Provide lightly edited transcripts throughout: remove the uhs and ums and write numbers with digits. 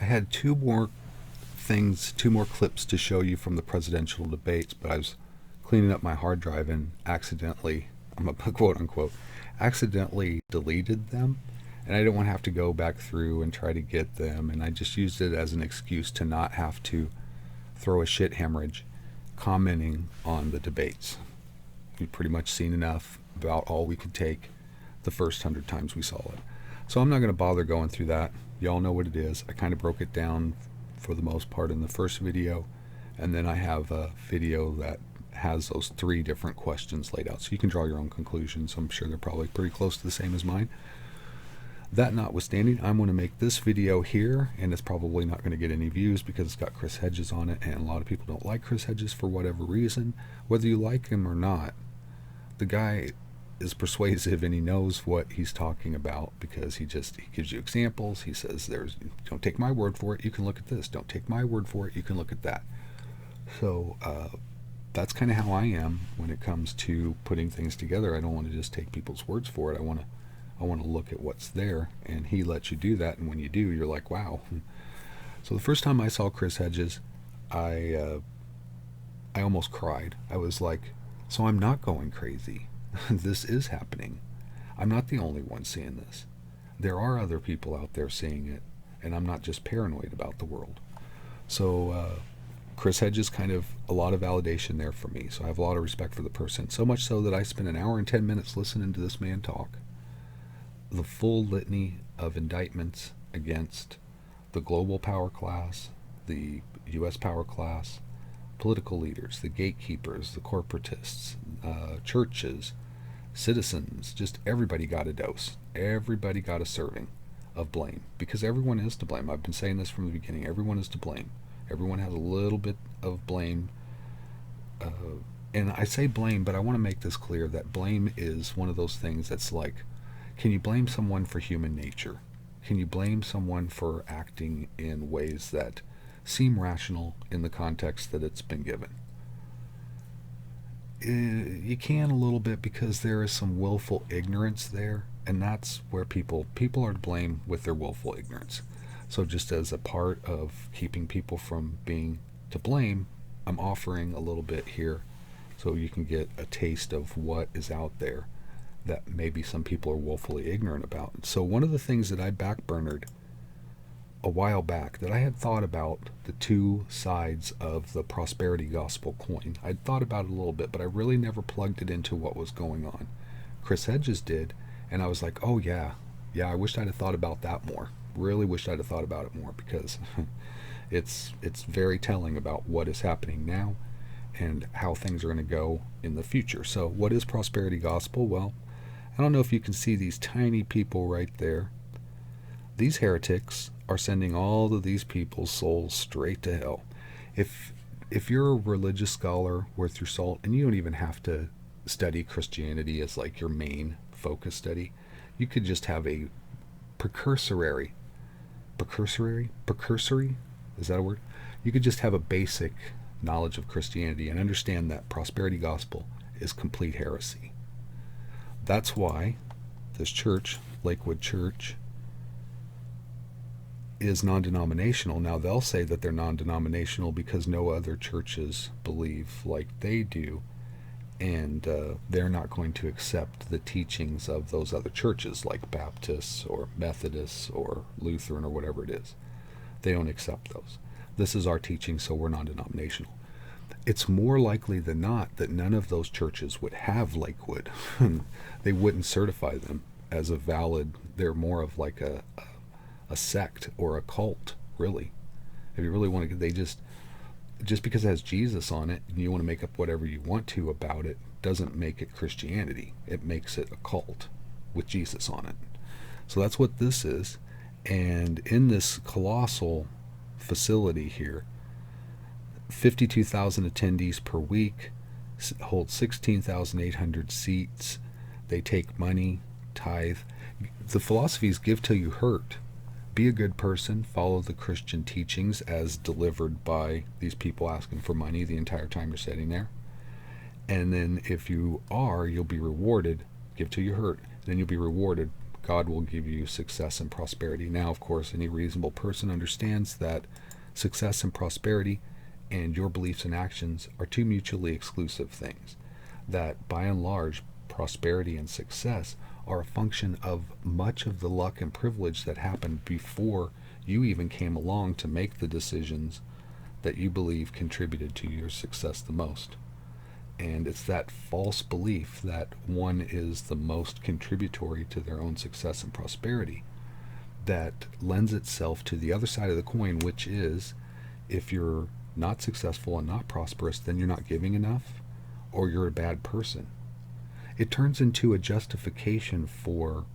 I had two more clips to show you from the presidential debates, but I was cleaning up my hard drive and accidentally, I'm a quote unquote, accidentally deleted them. And I didn't want to have to go back through and try to get them. And I just used it as an excuse to not have to throw a shit hemorrhage commenting on the debates. We've pretty much seen enough, about all we could take the first 100 times we saw it. So I'm not going to bother going through that. Y'all know what it is. I kind of broke it down for the most part in the first video. And then I have a video that has those 3 different questions laid out. So you can draw your own conclusions. I'm sure they're probably pretty close to the same as mine. That notwithstanding, I'm going to make this video here, and it's probably not going to get any views because it's got Chris Hedges on it, and a lot of people don't like Chris Hedges for whatever reason. Whether you like him or not, the guy is persuasive and he knows what he's talking about because he gives you examples. He says, don't take my word for it, you can look at this. Don't take my word for it, you can look at that. So that's kind of how I am when it comes to putting things together. I don't want to just take people's words for it. I want to look at what's there, and he lets you do that, and when you do, you're like, wow. So the first time I saw Chris Hedges, I almost cried. I was like, so I'm not going crazy. This is happening. I'm not the only one seeing this. There are other people out there seeing it, and I'm not just paranoid about the world. So Chris Hedges, kind of a lot of validation there for me. So I have a lot of respect for the person, so much so that I spent an hour and 10 minutes listening to this man talk. The full litany of indictments against the global power class, the U.S. power class, political leaders, the gatekeepers, the corporatists, churches, citizens, just everybody got a dose. Everybody got a serving of blame, because everyone is to blame. I've been saying this from the beginning. Everyone is to blame. Everyone has a little bit of blame. And I say blame, but I want to make this clear that blame is one of those things that's like, can you blame someone for human nature? Can you blame someone for acting in ways that seem rational in the context that it's been given? You can a little bit, because there is some willful ignorance there, and that's where people are to blame with their willful ignorance. So just as a part of keeping people from being to blame, I'm offering a little bit here so you can get a taste of what is out there that maybe some people are woefully ignorant about. So one of the things that I backburnered a while back, that I had thought about the 2 sides of the prosperity gospel coin. I'd thought about it a little bit, but I really never plugged it into what was going on. Chris Hedges did, and I was like, oh yeah, I wished I'd have thought about that more. Really wished I'd have thought about it more, because it's very telling about what is happening now and how things are going to go in the future. So what is prosperity gospel? Well, I don't know if you can see these tiny people right there. These heretics are sending all of these people's souls straight to hell. If you're a religious scholar worth your salt, and you don't even have to study Christianity as like your main focus study, you could just have a precursory, is that a word? You could just have a basic knowledge of Christianity and understand that prosperity gospel is complete heresy. That's why this church, Lakewood Church, is non-denominational. Now they'll say that they're non-denominational because no other churches believe like they do, and they're not going to accept the teachings of those other churches like Baptists or Methodists or Lutheran or whatever it is. They don't accept those. This is our teaching, so we're non-denominational. It's more likely than not that none of those churches would have Lakewood. They wouldn't certify them as a valid. They're more of like a sect or a cult, really. If you really want to, they just because it has Jesus on it and you want to make up whatever you want to about it, doesn't make it Christianity. It makes it a cult with Jesus on it. So that's what this is. And in this colossal facility here, 52,000 attendees per week, hold 16,800 seats. They take money, tithe. The philosophy is give till you hurt. Be a good person, follow the Christian teachings as delivered by these people asking for money the entire time you're sitting there. And then if you are, you'll be rewarded. Give till you hurt. Then you'll be rewarded God will give you success and prosperity. Now, of course, any reasonable person understands that success and prosperity and your beliefs and actions are two mutually exclusive things. That by and large, prosperity and success are a function of much of the luck and privilege that happened before you even came along to make the decisions that you believe contributed to your success the most. And it's that false belief that one is the most contributory to their own success and prosperity that lends itself to the other side of the coin, which is if you're not successful and not prosperous, then you're not giving enough or you're a bad person. It turns into a justification for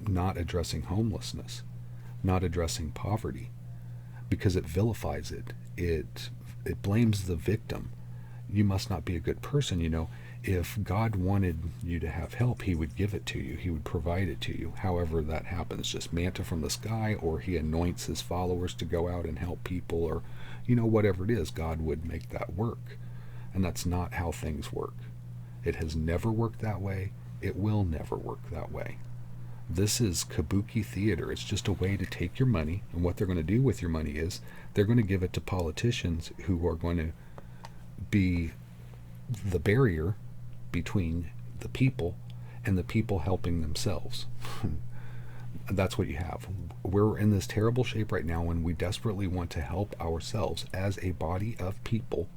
not addressing homelessness, not addressing poverty, because it vilifies it. It blames the victim. You must not be a good person. If God wanted you to have help, he would give it to you. He would provide it to you. However that happens, just manna from the sky, or he anoints his followers to go out and help people, or whatever it is, God would make that work. And that's not how things work. It has never worked that way. It will never work that way. This is kabuki theater. It's just a way to take your money, and what they're going to do with your money is they're going to give it to politicians who are going to be the barrier between the people and the people helping themselves. That's what you have. We're in this terrible shape right now when we desperately want to help ourselves as a body of people.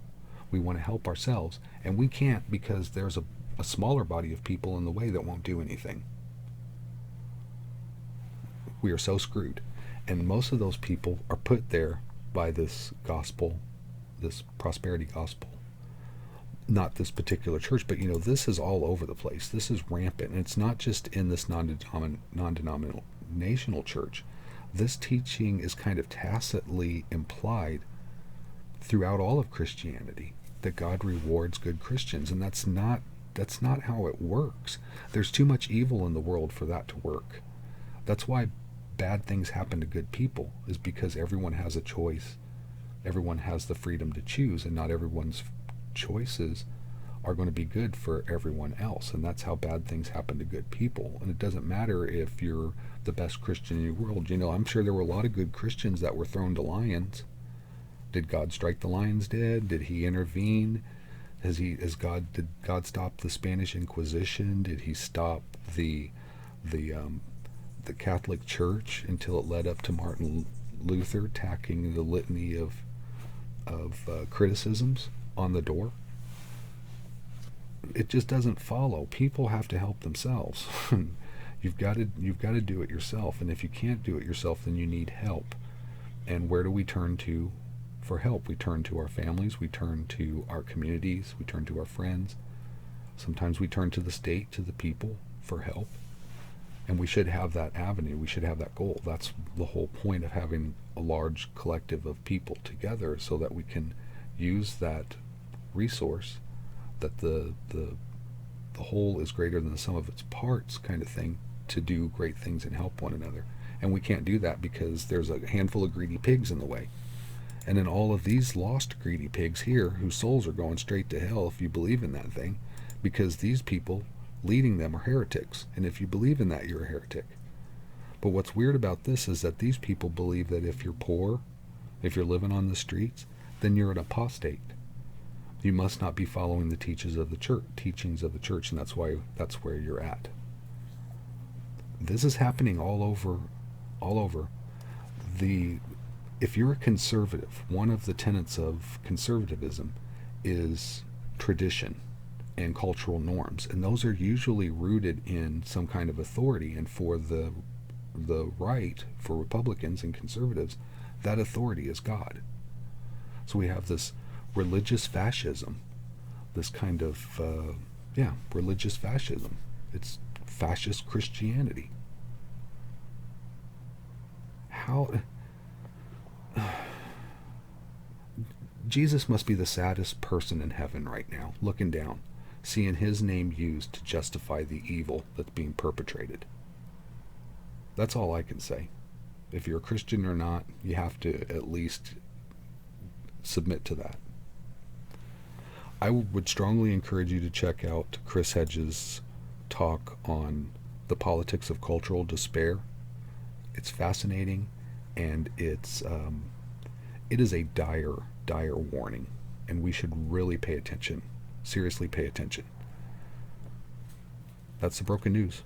We want to help ourselves, and we can't because there's a smaller body of people in the way that won't do anything. We are so screwed. And most of those people are put there by this gospel, this prosperity gospel. Not this particular church, but this is all over the place. This is rampant. And it's not just in this non-denominational church. This teaching is kind of tacitly implied throughout all of Christianity, that God rewards good Christians, and that's not how it works. There's too much evil in the world for that to work. That's why bad things happen to good people, is because everyone has a choice. Everyone has the freedom to choose, and not everyone's choices are going to be good for everyone else, and that's how bad things happen to good people. And it doesn't matter if you're the best Christian in your world. I'm sure there were a lot of good Christians that were thrown to lions. Did God strike the lions dead? Did he intervene? Did God stop the Spanish Inquisition? Did he stop the Catholic Church until it led up to Martin Luther tacking the litany of criticisms on the door? It just doesn't follow. People have to help themselves. You've got to do it yourself, and if you can't do it yourself, then you need help. And where do we turn to for help? We turn to our families, we turn to our communities, we turn to our friends. Sometimes we turn to the state, to the people for help. And we should have that avenue, we should have that goal. That's the whole point of having a large collective of people together, so that we can use that resource, that the whole is greater than the sum of its parts kind of thing, to do great things and help one another. And we can't do that because there's a handful of greedy pigs in the way. And then all of these lost greedy pigs here, whose souls are going straight to hell if you believe in that thing, because these people leading them are heretics. And if you believe in that, you're a heretic. But what's weird about this is that these people believe that if you're poor, if you're living on the streets, then you're an apostate. You must not be following the teachings of the church, and that's where you're at. This is happening all over. If you're a conservative, one of the tenets of conservatism is tradition and cultural norms, and those are usually rooted in some kind of authority. And for the right, for Republicans and conservatives, that authority is God. So we have this religious fascism, this kind of religious fascism. It's fascist Christianity. Jesus must be the saddest person in heaven right now, looking down, seeing his name used to justify the evil that's being perpetrated. That's all I can say. If you're a Christian or not, you have to at least submit to that. I would strongly encourage you to check out Chris Hedges' talk on The Politics of Cultural Despair. It's fascinating, and it is a dire warning, and we should really pay attention, seriously pay attention. That's the broken news.